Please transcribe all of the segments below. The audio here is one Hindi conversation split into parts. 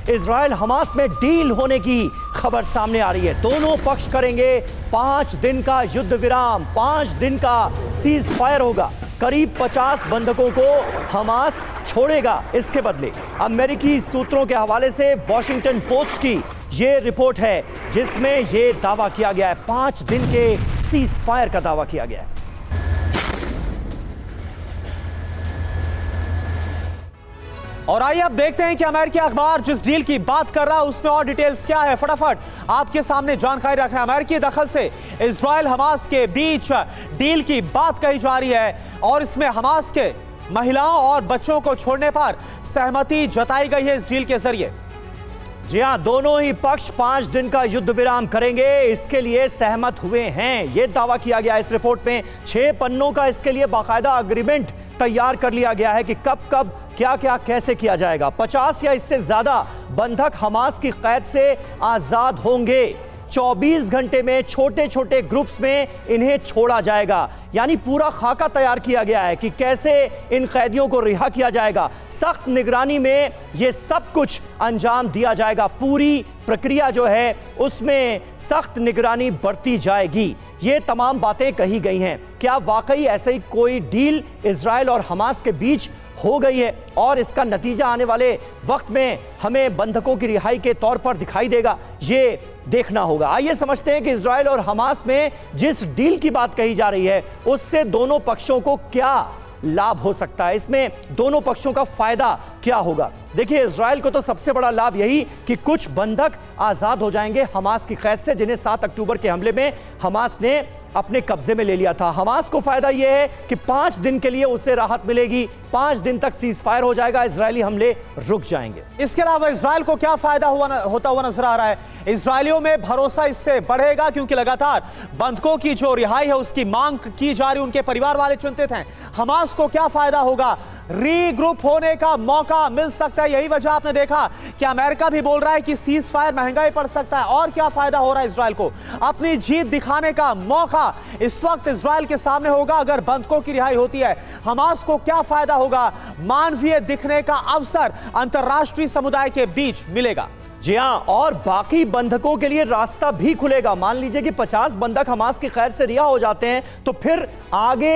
इजराइल हमास में डील होने की खबर सामने आ रही है। दोनों पक्ष करेंगे 5 दिन का युद्ध विराम, 5 दिन का सीज फायर होगा। करीब 50 बंधकों को हमास छोड़ेगा। इसके बदले अमेरिकी सूत्रों के हवाले से वॉशिंगटन पोस्ट की ये रिपोर्ट है जिसमें ये दावा किया गया है, 5 दिन के सीज फायर का दावा किया गया है। और आइए अब देखते हैं कि अमेरिकी अखबार जिस डील की बात कर रहा है उसमें और डिटेल्स क्या है। फटाफट आपके सामने जानकारी रख रहे हैं। अमेरिकी दखल से इजराइल हमास के बीच डील की बात कही जा रही है और इसमें हमास के महिलाओं और बच्चों को छोड़ने पर सहमति जताई गई है इस डील के जरिए। जी हां, दोनों ही पक्ष 5 दिन का युद्ध विराम करेंगे, इसके लिए सहमत हुए हैं। यह दावा किया गया इस रिपोर्ट में। 6 पन्नों का इसके लिए बाकायदा एग्रीमेंट तैयार कर लिया गया है कि कब कब क्या क्या कैसे किया जाएगा। 50 या इससे ज्यादा बंधक हमास की कैद से आजाद होंगे। 24 घंटे में छोटे छोटे ग्रुप्स में इन्हें छोड़ा जाएगा। यानी पूरा खाका तैयार किया गया है कि कैसे इन कैदियों को रिहा किया जाएगा। सख्त निगरानी में यह सब कुछ अंजाम दिया जाएगा। पूरी प्रक्रिया जो है उसमें सख्त निगरानी बरती जाएगी। ये तमाम बातें कही गई हैं। क्या वाकई ऐसे ही कोई डील इजराइल और हमास के बीच हो गई है और इसका नतीजा आने वाले वक्त में हमें बंधकों की रिहाई के तौर पर दिखाई देगा? ये देखना होगा। आइए समझते हैं कि इजराइल और हमास में जिस डील की बात कही जा रही है उससे दोनों पक्षों को क्या लाभ हो सकता है, इसमें दोनों पक्षों का फायदा क्या होगा। देखिए, इजराइल को तो सबसे बड़ा लाभ यही कि कुछ बंधक आजाद हो जाएंगे हमास की कैद से, जिन्हें 7 अक्टूबर के हमले में हमास ने अपने कब्जे में ले लिया था। हमास को फायदा यह है कि 5 दिन के लिए उसे राहत मिलेगी। 5 दिन तक सीज फायर हो जाएगा, इजरायली हमले रुक जाएंगे। इसके अलावा इजराइल को क्या फायदा होता हुआ नजर आ रहा है? इजरायलियों में भरोसा इससे बढ़ेगा क्योंकि लगातार बंधकों की जो रिहाई है उसकी मांग की जा रही, उनके परिवार वाले चिंतित हैं। हमास को क्या फायदा होगा? रीग्रुप होने का मौका मिल सकता है। यही वजह आपने देखा कि अमेरिका भी बोल रहा है कि सीज फायर महंगा ही पड़ सकता है। और क्या फायदा हो रहा है इजराइल को? अपनी जीत दिखाने का मौका इस वक्त इजराइल के सामने होगा अगर बंधकों की रिहाई होती है। हमास को क्या फायदा होगा? मानवीय दिखने का अवसर अंतर्राष्ट्रीय समुदाय के बीच मिलेगा। जी हां, और बाकी बंधकों के लिए रास्ता भी खुलेगा। मान लीजिए कि 50 बंधक हमास की कैद से रिहा हो जाते हैं तो फिर आगे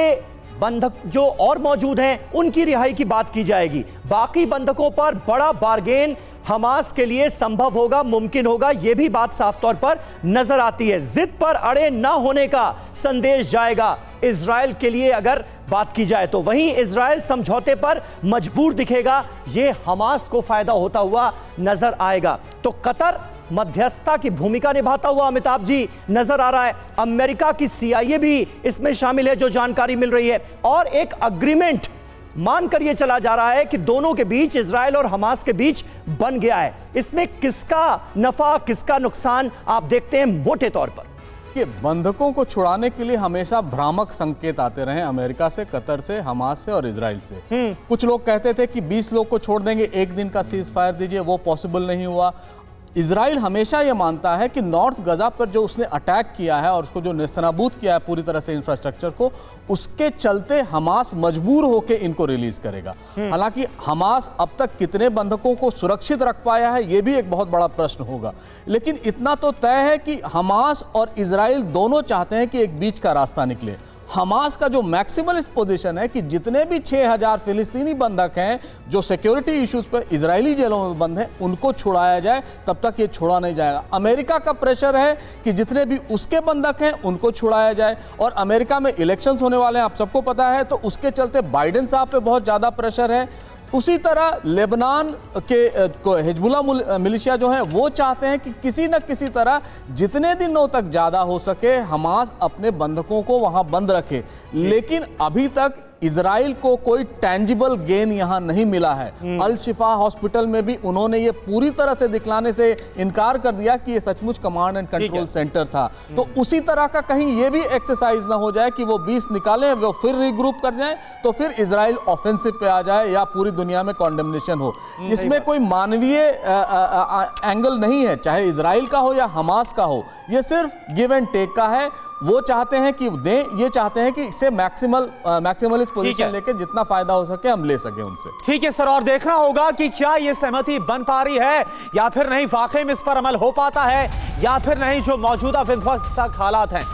बंधक जो और मौजूद हैं उनकी रिहाई की बात की जाएगी। बाकी बंधकों पर बड़ा बार्गेन हमास के लिए संभव होगा, मुमकिन होगा। यह भी बात साफ तौर पर नजर आती है। जिद पर अड़े न होने का संदेश जाएगा इजराइल के लिए अगर बात की जाए तो। वहीं इजराइल समझौते पर मजबूर दिखेगा, यह हमास को फायदा होता हुआ नजर आएगा। तो कतर मध्यस्थता की भूमिका निभाता हुआ अमिताभ जी नजर आ रहा है। अमेरिका की CIA भी इसमें शामिल है, जो जानकारी मिल रही है। और एक अग्रीमेंट मानकर यह चला जा रहा है कि दोनों के बीच, इजराइल और हमास के बीच बन गया है। इसमें किसका नफा किसका नुकसान आप देखते हैं मोटे तौर पर? कि बंधकों को छुड़ाने के लिए हमेशा भ्रामक संकेत आते रहे अमेरिका से, कतर से, हमास से और इजराइल से। कुछ लोग कहते थे कि 20 लोग को छोड़ देंगे, 1 दिन का सीज फायर दीजिए, वो पॉसिबल नहीं हुआ। इजराइल हमेशा यह मानता है कि नॉर्थ गजा पर जो उसने अटैक किया है और उसको जो नेस्तनाबूद किया है पूरी तरह से इंफ्रास्ट्रक्चर को, उसके चलते हमास मजबूर होकर इनको रिलीज करेगा। हालांकि हमास अब तक कितने बंधकों को सुरक्षित रख पाया है यह भी एक बहुत बड़ा प्रश्न होगा। लेकिन इतना तो तय है कि हमास और इजराइल दोनों चाहते हैं कि एक बीच का रास्ता निकले। हमास का जो मैक्सिमलिस्ट पोजीशन है कि जितने भी 6000 फिलिस्तीनी बंधक हैं जो सिक्योरिटी इश्यूज पर इजरायली जेलों में बंद हैं उनको छुड़ाया जाए, तब तक ये छोड़ा नहीं जाएगा। अमेरिका का प्रेशर है कि जितने भी उसके बंधक हैं उनको छुड़ाया जाए। और अमेरिका में इलेक्शंस होने वाले हैं, आप सबको पता है, तो उसके चलते बाइडेन साहब पे बहुत ज़्यादा प्रेशर है। उसी तरह लेबनान के हिजबुल्लाह मिलिशिया जो है वो चाहते हैं कि किसी न किसी तरह जितने दिनों तक ज़्यादा हो सके हमास अपने बंधकों को वहाँ बंद रखे। लेकिन अभी तक इजराइल को कोई टैंजिबल गेन यहां नहीं मिला है। अल शिफा हॉस्पिटल में भी उन्होंने ये पूरी तरह से दिखलाने से इनकार कर दिया कि ये सचमुच कमांड एंड कंट्रोल सेंटर था। तो उसी तरह का कहीं ये भी एक्सरसाइज ना हो जाए कि वो 20 निकालें, वो फिर रीग्रुप कर जाएं, तो फिर इजराइल ऑफेंसिव पे आ जाए या पूरी दुनिया में कॉन्डेमनेशन हो। इसमें कोई मानवीय एंगल नहीं है, चाहे इजराइल का हो या हमास का हो, ये सिर्फ गिव एंड टेक का है। वो चाहते हैं कि दें, ये चाहते हैं कि इसे मैक्सिमलिस्ट कॉम्प्रोमाइज पोजीशन लेके जितना फायदा हो सके हम ले सके उनसे। ठीक है सर, और देखना होगा कि क्या ये सहमति बन पा रही है या फिर नहीं, वाकई में इस पर अमल हो पाता है या फिर नहीं, जो मौजूदा विध्वंसक हालात हैं